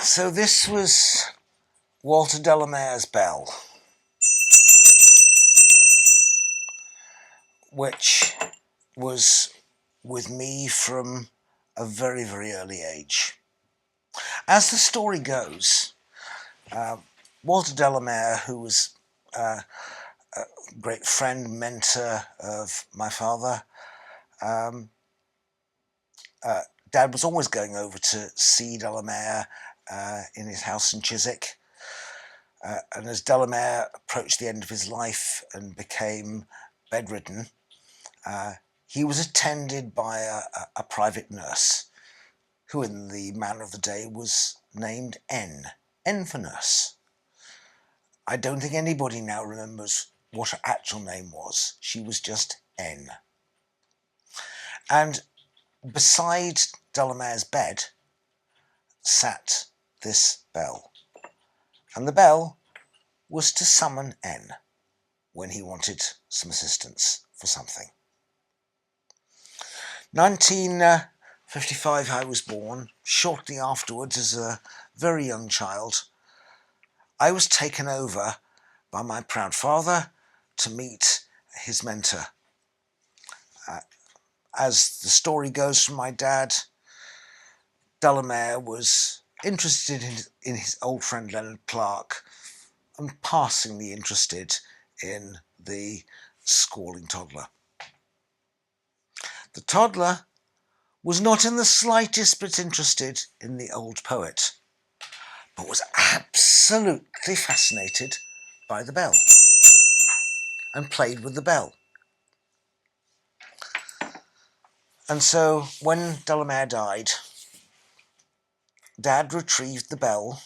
So this was Walter Delamare's bell, which was with me from a very, very early age. As the story goes, Walter Delamere, who was a great friend, mentor of my father, Dad was always going over to see Delamere in his house in Chiswick. And as Delamere approached the end of his life and became bedridden, he was attended by a private nurse, who in the manner of the day was named N for nurse. I don't think anybody now remembers what her actual name was. She was just N. And beside Delamere's bed sat this bell. And the bell was to summon N when he wanted some assistance for something. 1955 I was born. Shortly afterwards, as a very young child, I was taken over by my proud father to meet his mentor. As the story goes from my dad, Delamere was interested in his old friend Leonard Clark and passingly interested in the squalling toddler. The toddler was not in the slightest bit interested in the old poet, but was absolutely fascinated by the bell and played with the bell. And so when Delamere died, Dad retrieved the bell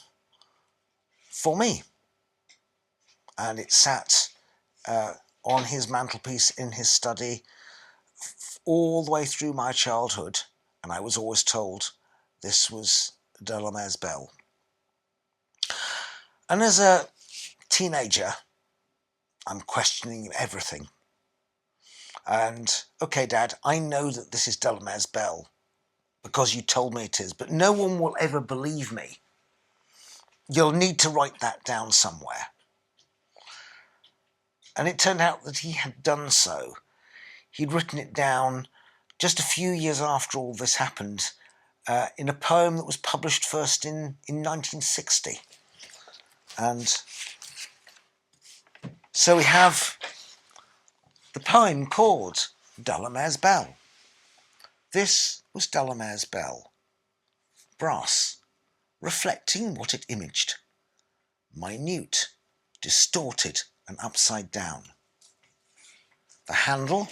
for me, and it sat on his mantelpiece in his study all the way through my childhood, and I was always told this was Delamere's bell. And as a teenager, I'm questioning everything. And, okay, Dad, I know that this is Delamere's bell because you told me it is, but no one will ever believe me. You'll need to write that down somewhere. And it turned out that he had done so. He'd written it down just a few years after all this happened in a poem that was published first in 1960. And so we have the poem called Delamere's Bell. This was Delamere's bell. Brass, reflecting what it imaged. Minute, distorted and upside down. The handle,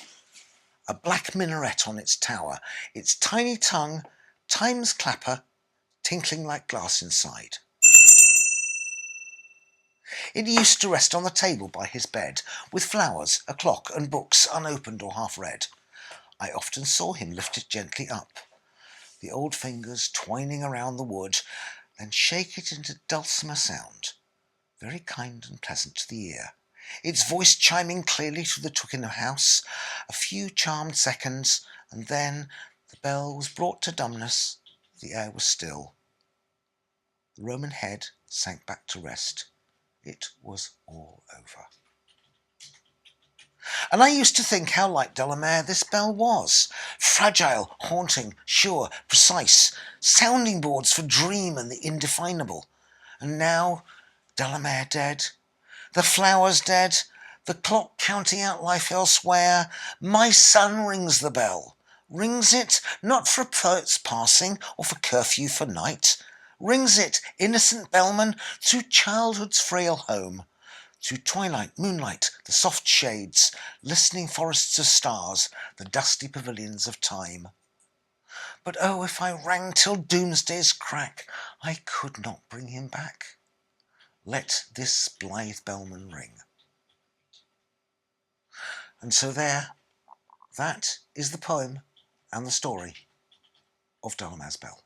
a black minaret on its tower, its tiny tongue, time's clapper, tinkling like glass inside. It used to rest on the table by his bed, with flowers, a clock, and books unopened or half read. I often saw him lift it gently up, the old fingers twining around the wood, then shake it into dulcimer sound, very kind and pleasant to the ear, its voice chiming clearly through the Twickenham house. A few charmed seconds, and then the bell was brought to dumbness, the air was still. The Roman head sank back to rest. It was all over. And I used to think how like Delamere this bell was. Fragile, haunting, sure, precise, sounding boards for dream and the indefinable. And now, Delamere dead, the flowers dead, the clock counting out life elsewhere, my son rings the bell. Rings it, not for a poet's passing or for curfew for night. Rings it, innocent bellman, through childhood's frail home. Through twilight, moonlight, the soft shades, listening forests of stars, the dusty pavilions of time. But oh, if I rang till doomsday's crack, I could not bring him back. Let this blithe bellman ring. And so there, that is the poem and the story of Delamere's Bell.